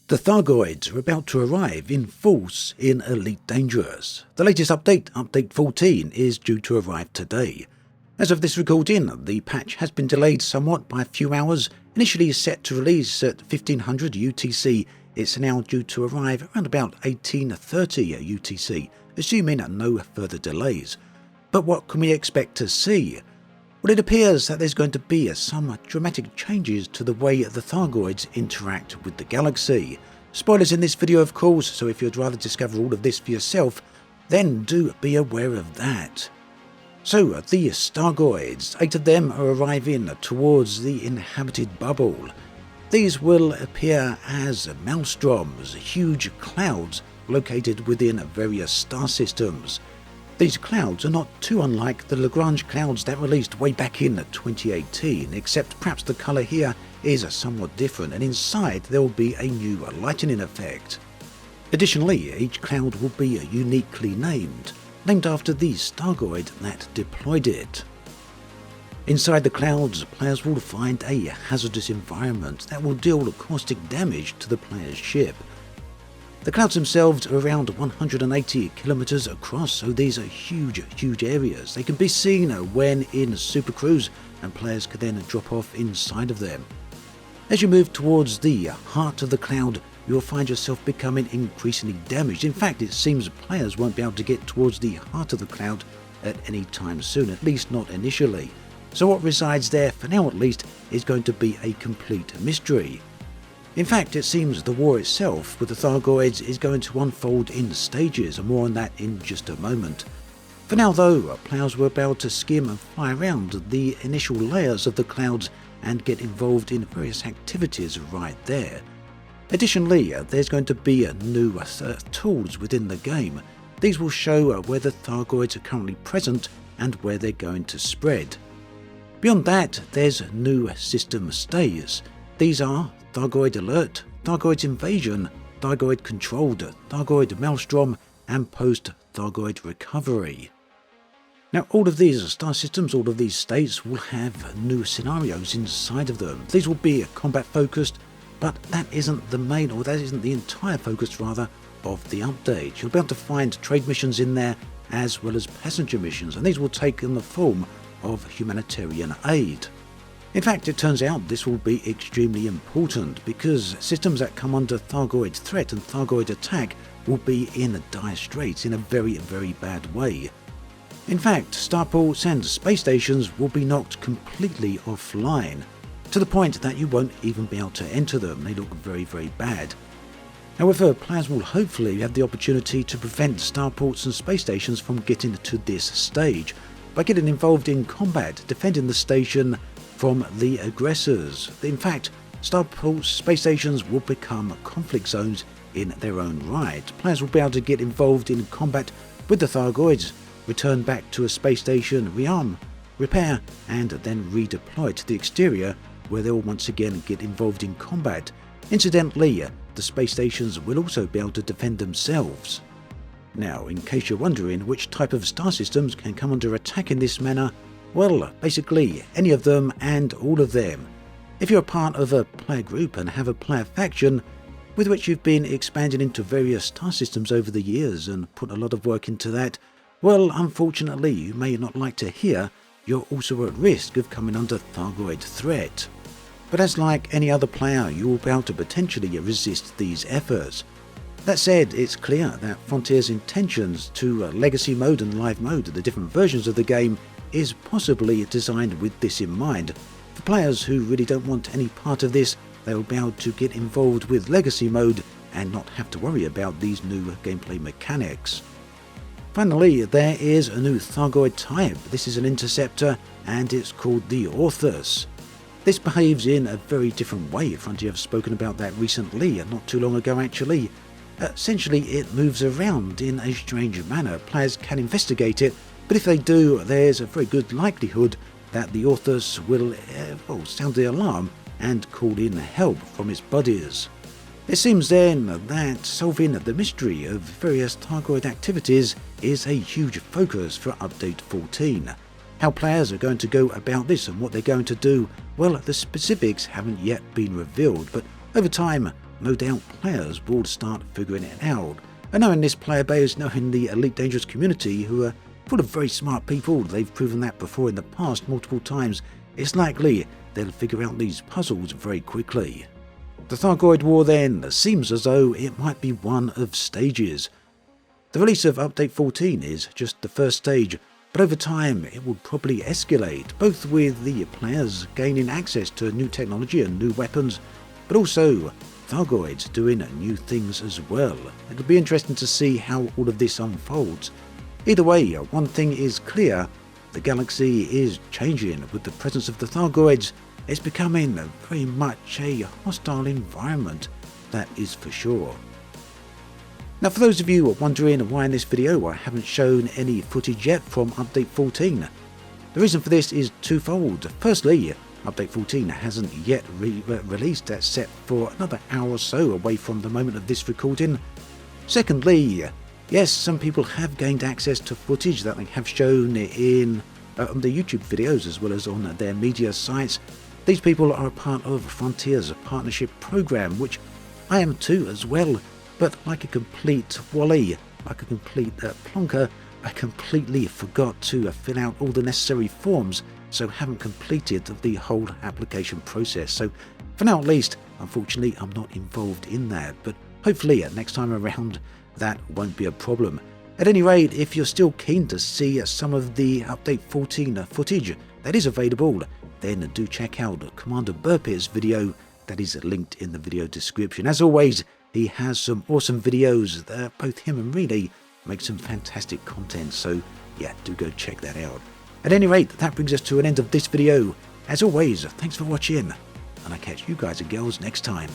The Thargoids are about to arrive in force in Elite Dangerous. The latest update, Update 14, is due to arrive today. As of this recording, the patch has been delayed somewhat by a few hours. Initially set to release at 1500 UTC, it's now due to arrive around about 1830 UTC, assuming no further delays. But what can we expect to see? Well, it appears that there's going to be some dramatic changes to the way the Thargoids interact with the galaxy. Spoilers in this video, of course, so if you'd rather discover all of this for yourself, then do be aware of that. So, the Thargoids, 8 of them are arriving towards the inhabited bubble. These will appear as Maelstroms, huge clouds located within various star systems. These clouds are not too unlike the Lagrange clouds that released way back in 2018, except perhaps the colour here is somewhat different, and inside there will be a new lightning effect. Additionally, each cloud will be uniquely named after the Thargoid that deployed it. Inside the clouds, players will find a hazardous environment that will deal caustic damage to the player's ship. The clouds themselves are around 180 kilometers across, so these are huge areas. They can be seen when in Super Cruise, and players can then drop off inside of them. As you move towards the heart of the cloud, you'll find yourself becoming increasingly damaged. In fact, it seems players won't be able to get towards the heart of the cloud at any time soon, at least not initially. So what resides there, for now at least, is going to be a complete mystery. In fact, it seems the war itself with the Thargoids is going to unfold in stages, and more on that in just a moment. For now though, players will be able to skim and fly around the initial layers of the clouds and get involved in various activities right there. Additionally, there's going to be new tools within the game. These will show where the Thargoids are currently present and where they're going to spread. Beyond that, there's new system stays. These are Thargoid Alert, Thargoid Invasion, Thargoid Controlled, Thargoid Maelstrom, and Post-Thargoid Recovery. Now, all of these star systems, all of these states will have new scenarios inside of them. These will be combat focused, but that isn't the main, or that isn't the entire focus rather, of the update. You'll be able to find trade missions in there as well as passenger missions, and these will take in the form of humanitarian aid. In fact, it turns out this will be extremely important because systems that come under Thargoid threat and Thargoid attack will be in dire straits in a very bad way. In fact, starports and space stations will be knocked completely offline, to the point that you won't even be able to enter them. They look very bad. However, players will hopefully have the opportunity to prevent starports and space stations from getting to this stage by getting involved in combat, defending the station from the aggressors. In fact, starports, space stations will become conflict zones in their own right. Players will be able to get involved in combat with the Thargoids, return back to a space station, rearm, repair, and then redeploy to the exterior, where they will once again get involved in combat. Incidentally, the space stations will also be able to defend themselves. Now, in case you're wondering which type of star systems can come under attack in this manner, well, basically any of them and all of them. If you're a part of a player group and have a player faction with which you've been expanding into various star systems over the years and put a lot of work into that, well, unfortunately, you may not like to hear you're also at risk of coming under Thargoid threat. But as like any other player, you will be able to potentially resist these efforts. That said, it's clear that Frontier's intentions to Legacy Mode and Live Mode, the different versions of the game, is possibly designed with this in mind. For players who really don't want any part of this, they will be able to get involved with Legacy Mode and not have to worry about these new gameplay mechanics. Finally, there is a new Thargoid type. This is an interceptor and it's called the Orthus. This behaves in a very different way. Frontier have spoken about that recently, not too long ago actually. Essentially, it moves around in a strange manner. Players can investigate it, but if they do, there's a very good likelihood that the Orthus will sound the alarm and call in help from its buddies. It seems then that solving the mystery of various Thargoid activities is a huge focus for Update 14. How players are going to go about this and what they're going to do, well, the specifics haven't yet been revealed, but over time, no doubt players will start figuring it out. And knowing this player base, knowing the Elite Dangerous community, who are full of very smart people, they've proven that before in the past multiple times, it's likely they'll figure out these puzzles very quickly. The Thargoid War then seems as though it might be one of stages. The release of Update 14 is just the first stage, but over time it will probably escalate, both with the players gaining access to new technology and new weapons, but also Thargoids doing new things as well. It'll be interesting to see how all of this unfolds. Either way, one thing is clear, the galaxy is changing with the presence of the Thargoids. It's becoming very much a hostile environment, that is for sure. Now for those of you wondering why in this video I haven't shown any footage yet from Update 14, the reason for this is twofold. Firstly, Update 14 hasn't yet released, that's set for another hour or so away from the moment of this recording. Secondly, yes, some people have gained access to footage that they have shown in on the YouTube videos as well as on their media sites. These people are a part of Frontier's partnership program, which I am too as well, but like a complete wally, like a complete plonker, I completely forgot to fill out all the necessary forms, so haven't completed the whole application process. So for now at least, unfortunately I'm not involved in that, but hopefully next time around that won't be a problem. At any rate, if you're still keen to see some of the Update 14 footage that is available, then do check out Commander Burpe's video that is linked in the video description. As always, he has some awesome videos that both him and Reedy make some fantastic content, so yeah, do go check that out. At any rate, that brings us to an end of this video. As always, thanks for watching, and I'll catch you guys and girls next time.